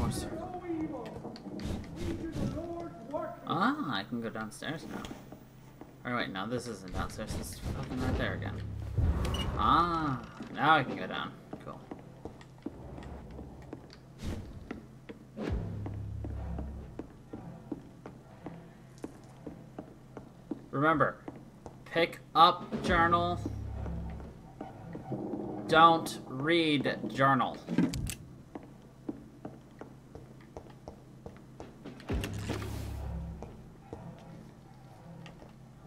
doors. Ah, I can go downstairs now. Or wait, no, this isn't downstairs. This is fucking right there again. Ah, now I can go down. Cool. Remember, pick up journal. Don't read journal.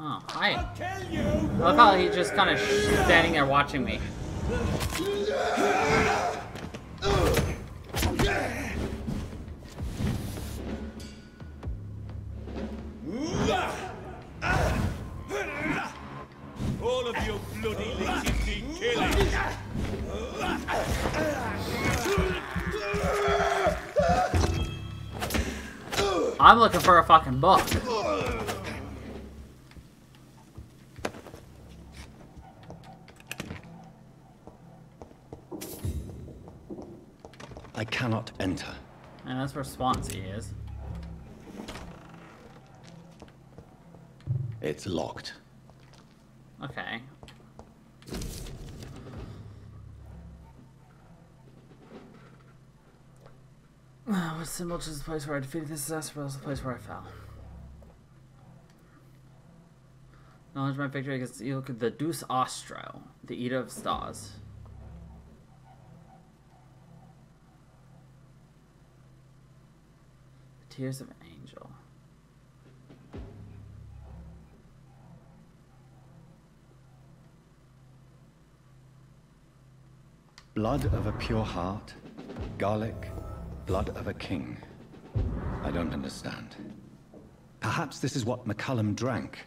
Oh, hi. I love how he's just kind of standing there watching me. All of you bloody lazy killers! I'm looking for a fucking book. I cannot enter. And that's where Swansea is. It's locked. Okay. What symbol is the place where I defeated this disaster, but also the place where I fell? Acknowledge my victory against the evil, the Deus Astro, the Eater of Stars. The Tears of an Angel. Blood of a pure heart, garlic, blood of a king. I don't understand. Perhaps this is what McCullum drank.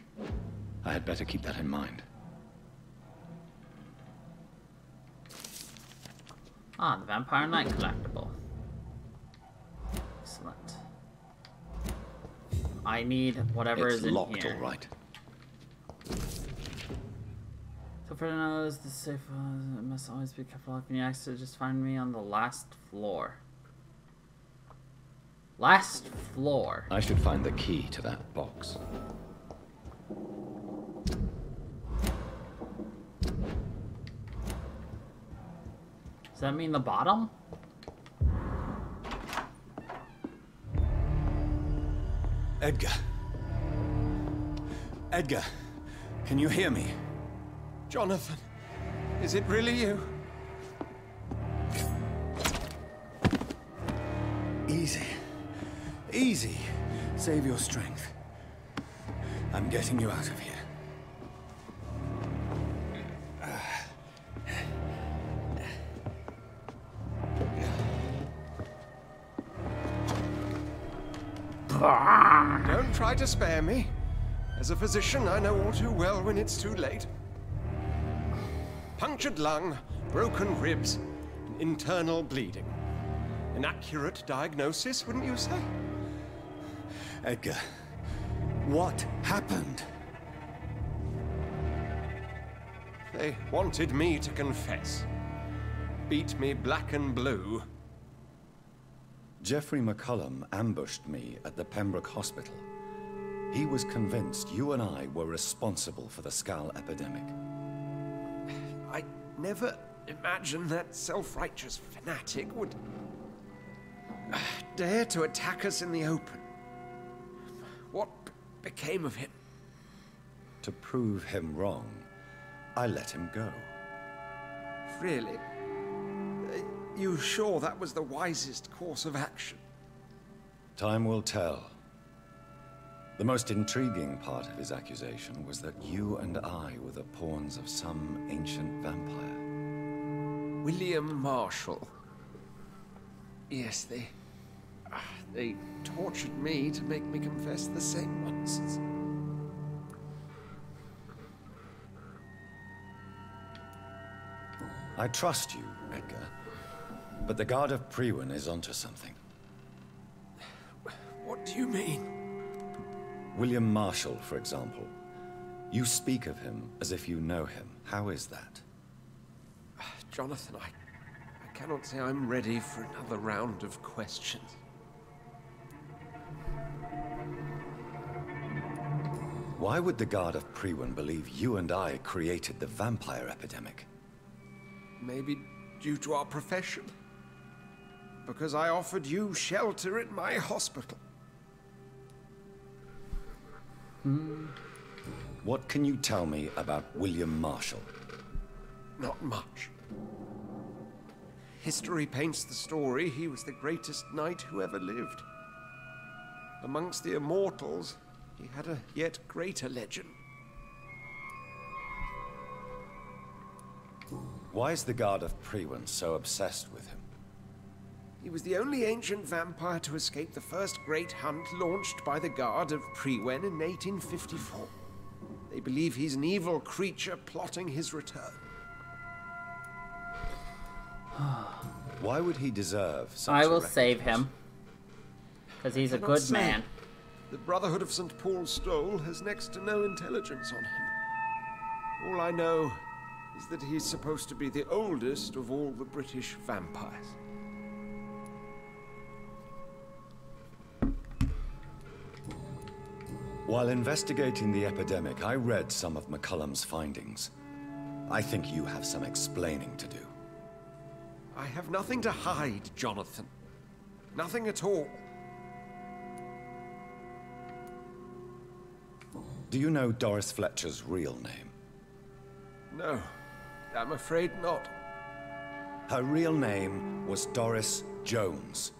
I had better keep that in mind. Ah, the Vampire Knight collectible. Excellent. I need whatever is in locked, here. All right. So for now, the safe must always be kept locked. When you exit, just find me on the last floor. Last floor. I should find the key to that box. Does that mean the bottom? Edgar. Edgar, can you hear me? Jonathan, is it really you? Easy. Easy. Save your strength. I'm getting you out of here. Don't try to spare me. As a physician, I know all too well when it's too late. Punctured lung, broken ribs, and internal bleeding. An accurate diagnosis, wouldn't you say? Edgar, what happened? They wanted me to confess. Beat me black and blue. Jeffrey McCullum ambushed me at the Pembroke Hospital. He was convinced you and I were responsible for the Skal epidemic. I never imagined that self-righteous fanatic would dare to attack us in the open. What became of him? To prove him wrong, I let him go. Really? You sure that was the wisest course of action? Time will tell. The most intriguing part of his accusation was that you and I were the pawns of some ancient vampire. William Marshall. Yes, they tortured me to make me confess the same nonsense. I trust you, Edgar. But the Guard of Priwen is onto something. What do you mean? William Marshall, for example. You speak of him as if you know him. How is that? Jonathan, I cannot say I'm ready for another round of questions. Why would the Guard of Priwen believe you and I created the vampire epidemic? Maybe due to our profession. Because I offered you shelter in my hospital. What can you tell me about William Marshall? Not much. History paints the story he was the greatest knight who ever lived. Amongst the immortals, he had a yet greater legend. Why is the Guard of Priwen so obsessed with him? He was the only ancient vampire to escape the first great hunt launched by the Guard of Priwen in 1854. They believe he's an evil creature plotting his return. Why would he deserve such I a will reputation? save him. Because he's a Cannot good say. man. The Brotherhood of St. Paul's Stole has next to no intelligence on him. All I know is that he's supposed to be the oldest of all the British vampires. While investigating the epidemic, I read some of McCullum's findings. I think you have some explaining to do. I have nothing to hide, Jonathan. Nothing at all. Do you know Doris Fletcher's real name? No, I'm afraid not. Her real name was Doris Jones.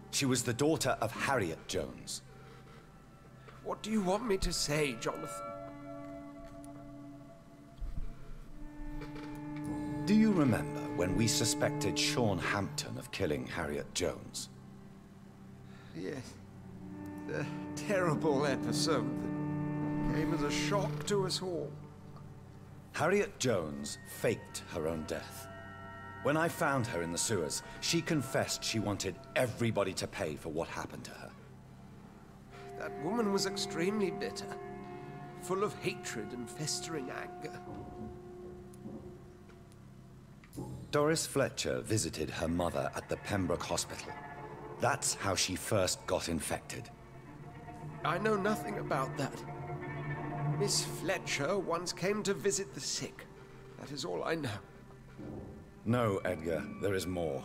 She was the daughter of Harriet Jones. What do you want me to say, Jonathan? Do you remember when we suspected Sean Hampton of killing Harriet Jones? Yes. The terrible episode that came as a shock to us all. Harriet Jones faked her own death. When I found her in the sewers, she confessed she wanted everybody to pay for what happened to her. That woman was extremely bitter, full of hatred and festering anger. Doris Fletcher visited her mother at the Pembroke Hospital. That's how she first got infected. I know nothing about that. Miss Fletcher once came to visit the sick. That is all I know. No, Edgar, there is more.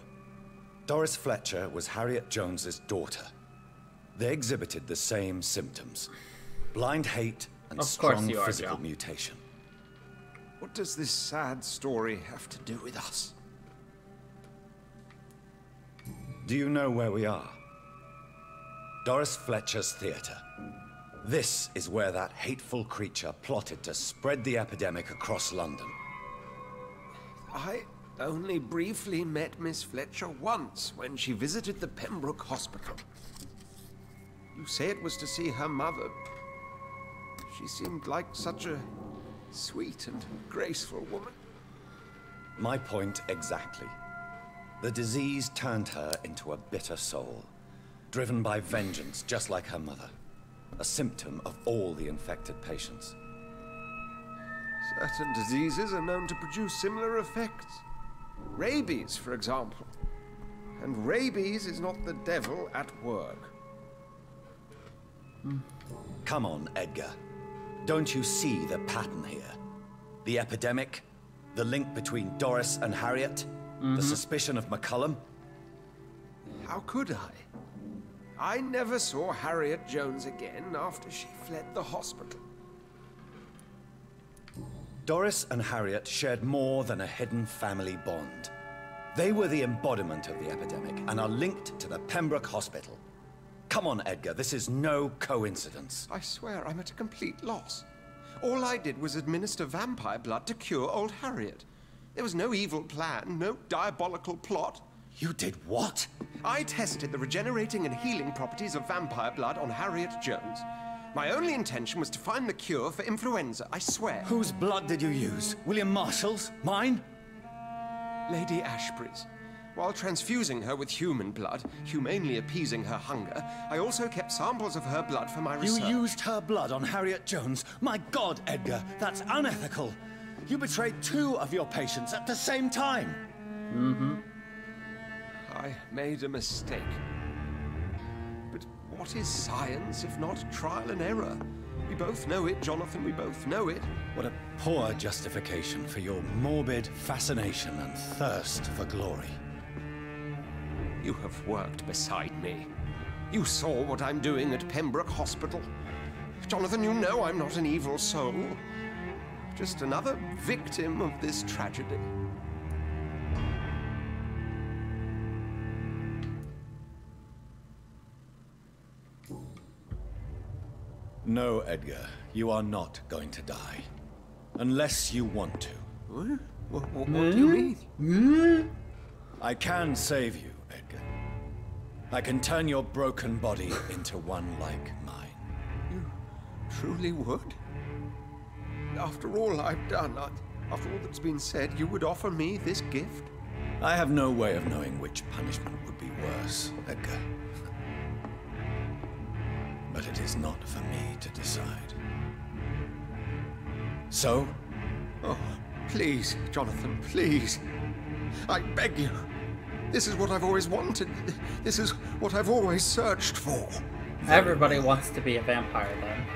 Doris Fletcher was Harriet Jones's daughter. They exhibited the same symptoms. Blind hate and strong physical mutation. What does this sad story have to do with us? Do you know where we are? Doris Fletcher's theater. This is where that hateful creature plotted to spread the epidemic across London. I only briefly met Miss Fletcher once when she visited the Pembroke Hospital. You say it was to see her mother. She seemed like such a sweet and graceful woman. My point exactly. The disease turned her into a bitter soul, driven by vengeance just like her mother. A symptom of all the infected patients. Certain diseases are known to produce similar effects. Rabies, for example. And rabies is not the devil at work. Come on, Edgar. Don't you see the pattern here? The epidemic, the link between Doris and Harriet, the suspicion of McCullum. How could I? I never saw Harriet Jones again after she fled the hospital. Doris and Harriet shared more than a hidden family bond. They were the embodiment of the epidemic and are linked to the Pembroke Hospital. Come on, Edgar, this is no coincidence. I swear I'm at a complete loss. All I did was administer vampire blood to cure old Harriet. There was no evil plan, no diabolical plot. You did what? I tested the regenerating and healing properties of vampire blood on Harriet Jones. My only intention was to find the cure for influenza, I swear. Whose blood did you use? William Marshall's? Mine? Lady Ashbury's. While transfusing her with human blood, humanely appeasing her hunger, I also kept samples of her blood for my research. You used her blood on Harriet Jones? My God, Edgar, that's unethical. You betrayed 2 of your patients at the same time. I made a mistake. But what is science if not trial and error? We both know it, Jonathan, we both know it. What a poor justification for your morbid fascination and thirst for glory. You have worked beside me. You saw what I'm doing at Pembroke Hospital. Jonathan, you know I'm not an evil soul. Just another victim of this tragedy. No, Edgar, you are not going to die. Unless you want to. What do you mean? I can save you, Edgar. I can turn your broken body into one like mine. You truly would? After all I've done, after all that's been said, you would offer me this gift? I have no way of knowing which punishment would be worse, Edgar. But it is not for me to decide. So? Oh, please, Jonathan, please. I beg you. This is what I've always wanted. This is what I've always searched for. Everybody wants to be a vampire, then.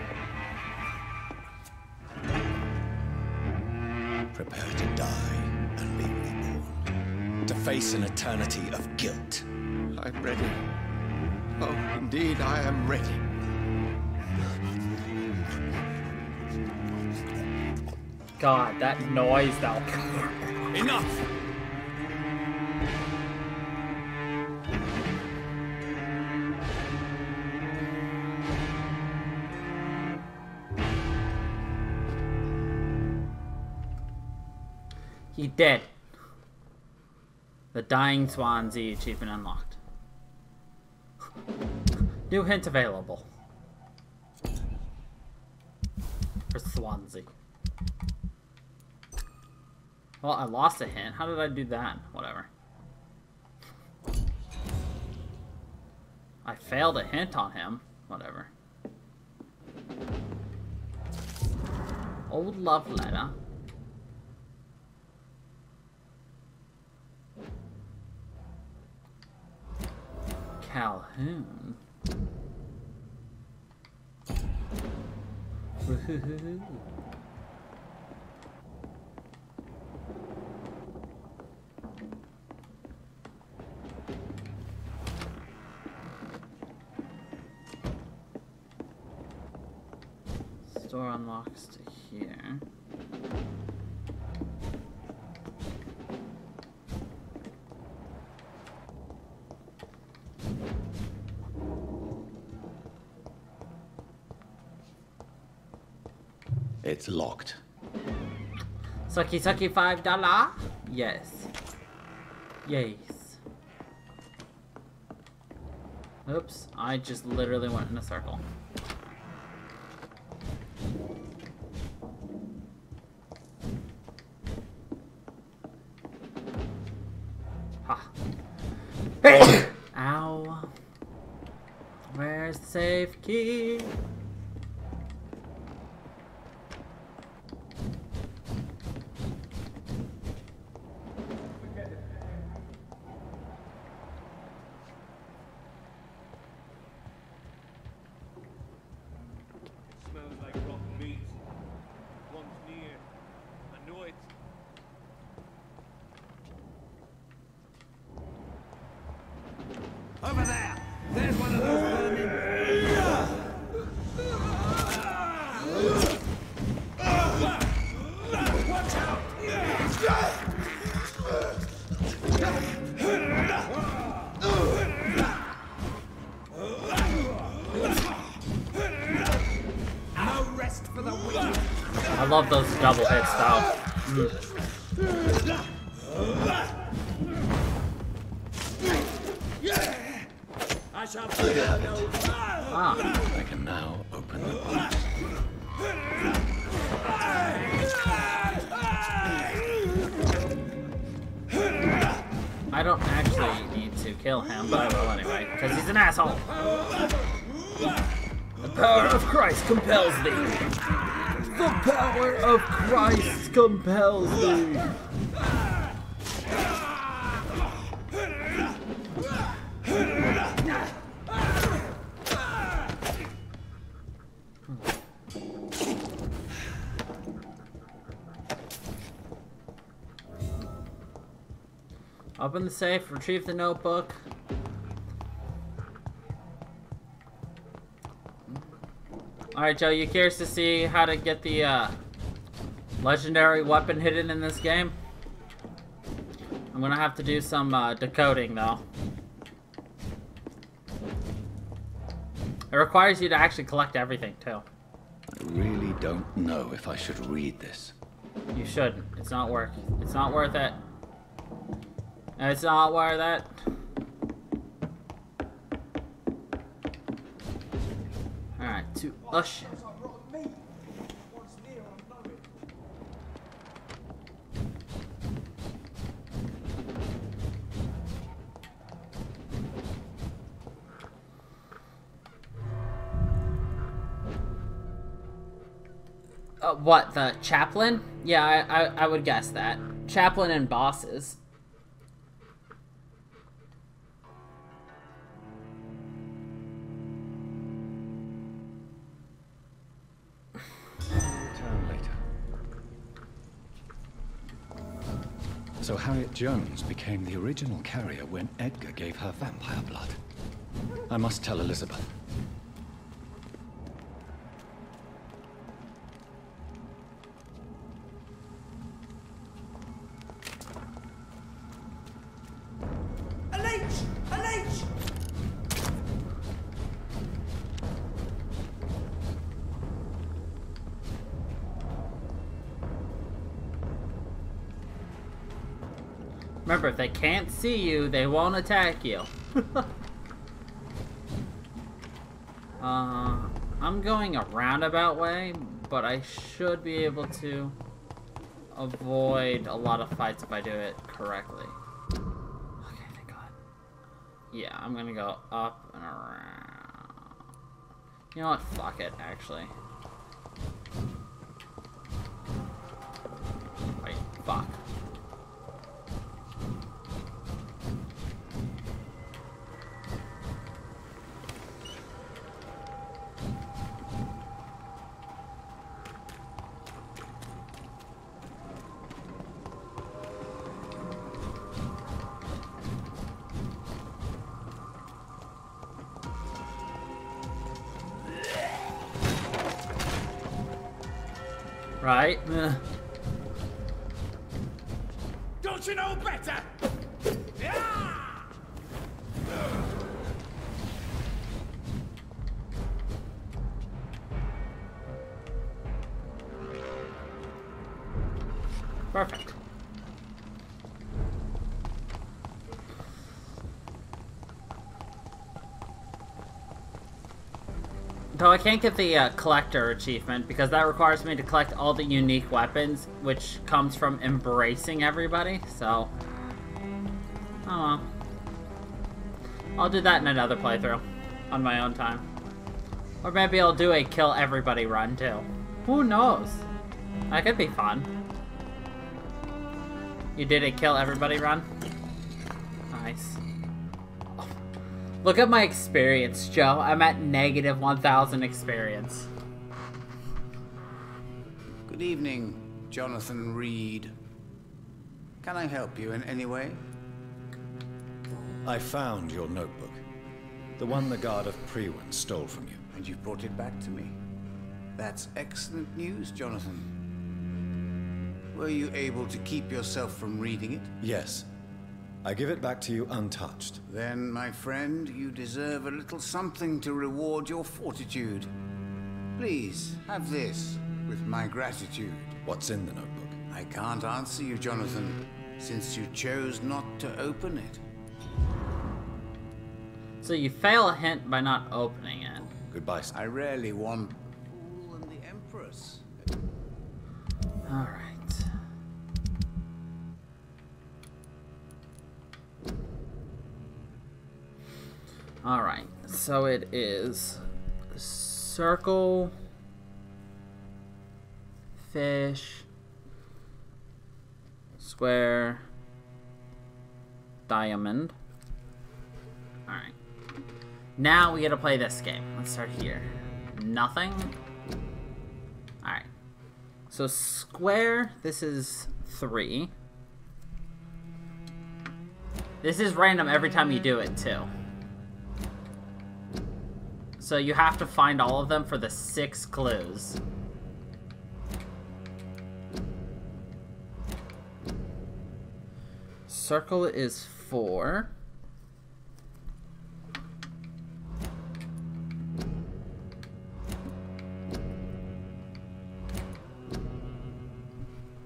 Prepare to die and be reborn. To face an eternity of guilt. I'm ready. Oh, indeed, I am ready. God, that noise though. Enough! He dead. The Dying Swansea achievement unlocked. New hint available. For Swansea. Well, I lost a hint. How did I do that? Whatever. I failed a hint on him. Whatever. Old love letter. Calhoun. Woohoo. Store unlocks to here. It's locked. Sucky sucky $5? Yes. Yes. Oops, I just literally went in a circle. Ha. Ow. Where's the safe key? Over there! There's one of those vermin! Watch out! No rest for the weak! I love those double hits though. I shall put it no. I can now open the box. I don't actually need to kill him, but I will anyway, because he's an asshole. The power of Christ compels thee. The power of Christ compels thee. Open the safe, retrieve the notebook. Alright, Joe, you curious to see how to get the legendary weapon hidden in this game? I'm gonna have to do some decoding, though. It requires you to actually collect everything, too. I really don't know if I should read this. You shouldn't. It's not worth it. It's not worth it. It's not worth it. Alright, to Ush. What, the chaplain? Yeah, I would guess that. Chaplain and bosses. Return later. So Harriet Jones became the original carrier when Edgar gave her vampire blood. I must tell Elizabeth. Remember, if they can't see you, they won't attack you. I'm going a roundabout way, but I should be able to avoid a lot of fights if I do it correctly. Okay, thank God. Yeah, I'm gonna go up and around. You know what? Fuck it, actually. Wait, fuck. Right? Don't you know better? Perfect. Though I can't get the collector achievement because that requires me to collect all the unique weapons, which comes from embracing everybody, so... Oh well. I'll do that in another playthrough, on my own time. Or maybe I'll do a kill everybody run too. Who knows? That could be fun. You did a kill everybody run? Nice. Look at my experience, Joe. I'm at negative 1,000 experience. Good evening, Jonathan Reed. Can I help you in any way? I found your notebook. The one the guard of Priwen stole from you. And you've brought it back to me. That's excellent news, Jonathan. Were you able to keep yourself from reading it? Yes. I give it back to you untouched. Then, my friend, you deserve a little something to reward your fortitude. Please, have this, with my gratitude. What's in the notebook? I can't answer you, Jonathan, since you chose not to open it. So you fail a hint by not opening it. Goodbye, sir. I rarely want Fool and the Empress. Alright. Alright, so it is circle, fish, square, diamond. Alright. Now we gotta play this game. Let's start here. Nothing. Alright. So square, this is 3. This is random every time you do it, too. So you have to find all of them for the 6 clues. Circle is 4.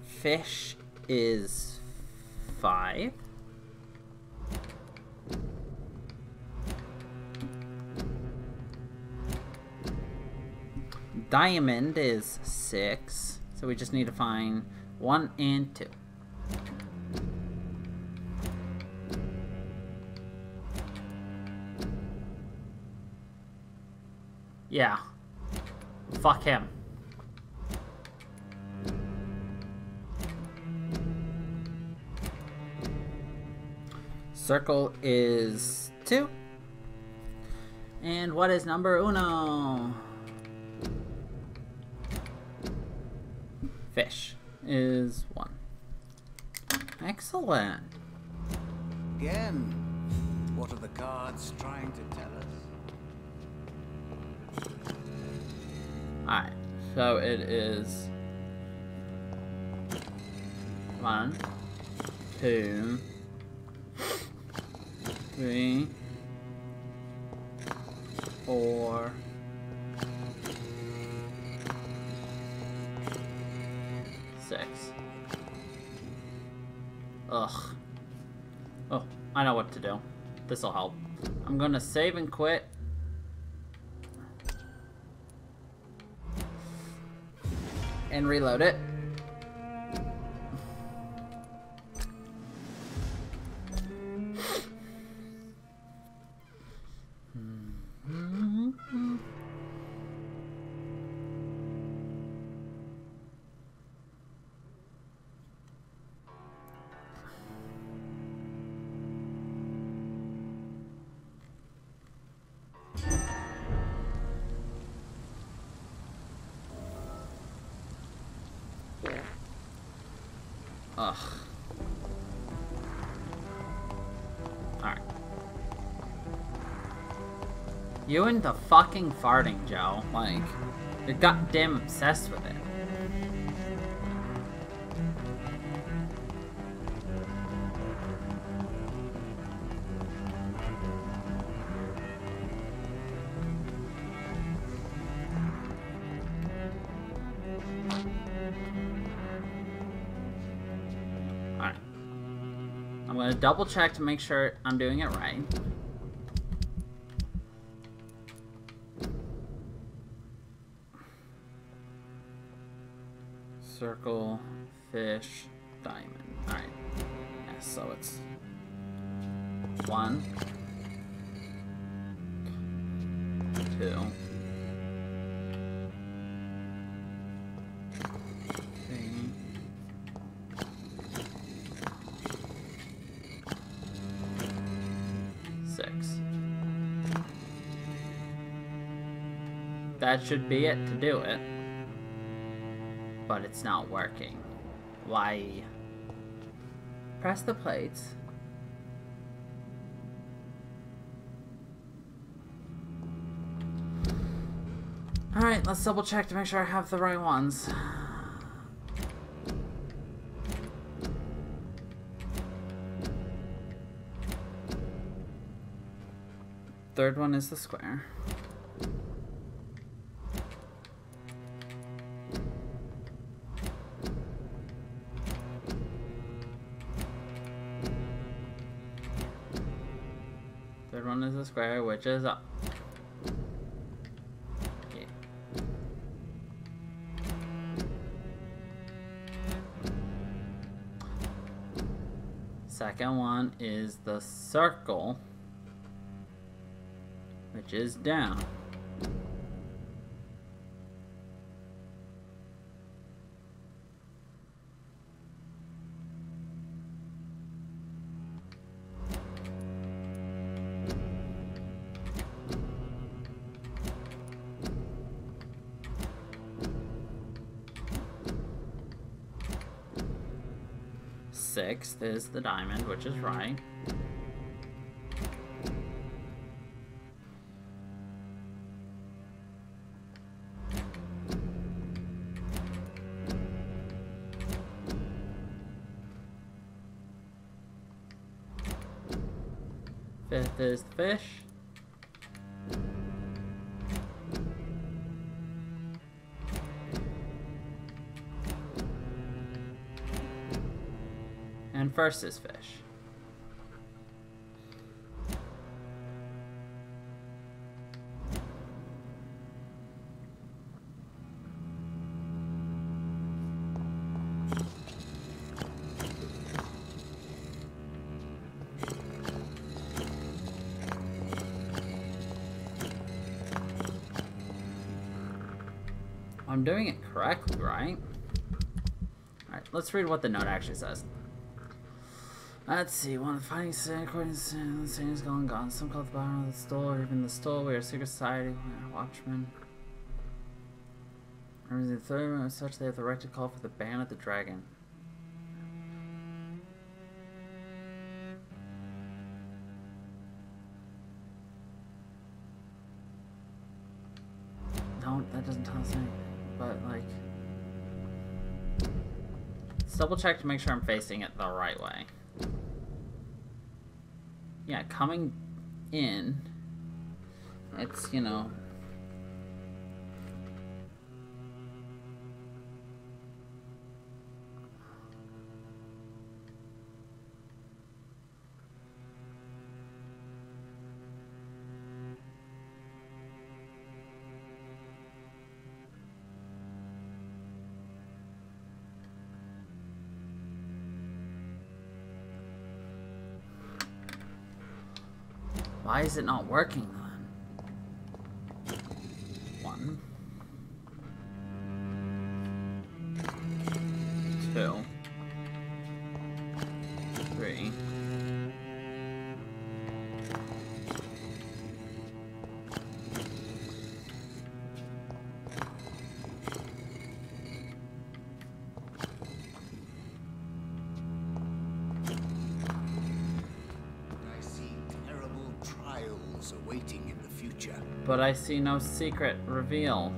Fish is 5. Diamond is 6. So we just need to find 1 and 2. Yeah. Fuck him. Circle is 2. And what is number uno? Fish is 1. Excellent. Again, what are the cards trying to tell us? Alright, so it is 1, 2, 3, 4, 6. Ugh. Oh, I know what to do. This'll help. I'm gonna save and quit. And reload it. Ugh. Alright. You and the fucking farting, Joe. Like, you're goddamn obsessed with it. I'm gonna double check to make sure I'm doing it right. Circle, fish, diamond. Alright. Yeah, so it's 1, 2, 3, 6. That should be it to do it. But it's not working. Why? Press the plates. Alright, let's double check to make sure I have the right ones. Third one is the square. Third one is the square, which is up. Okay. Second one is the circle, which is down. Sixth is the diamond, which is right. Fifth is the fish. And first is fish. I'm doing it correctly, right? Alright, let's read what the note actually says. Let's see, one of the fighting according to the saying is gone. Some call the bottom of the stole, or even the stole. We are a secret society, we are watchmen. The third room as such, they have the right to call for the ban of the dragon. No, that doesn't tell us anything. But, like... Let's double check to make sure I'm facing it the right way. Yeah, coming in, it's, you know... Why is it not working then? 1, 2, 3. Awaiting in the future. But I see no secret reveal.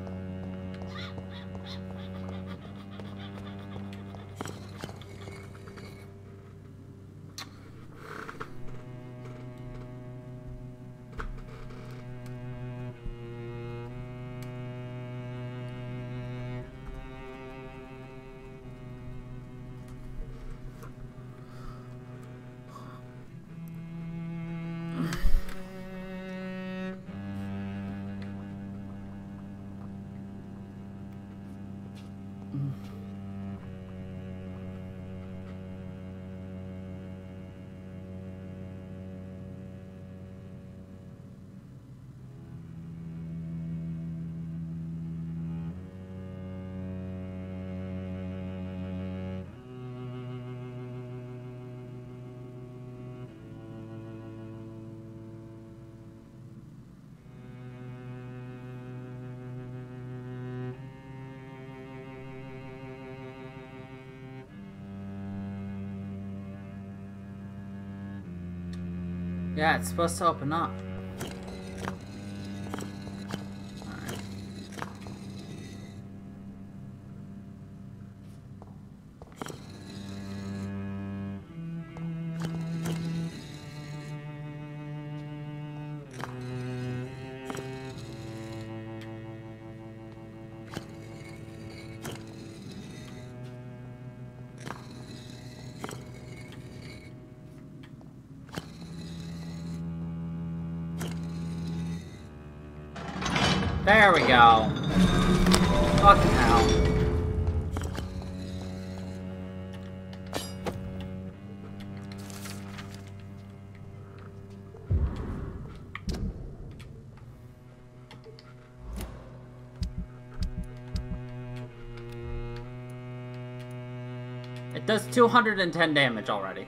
Yeah, it's supposed to open up. Alright. There we go. Fucking hell. It does 210 damage already.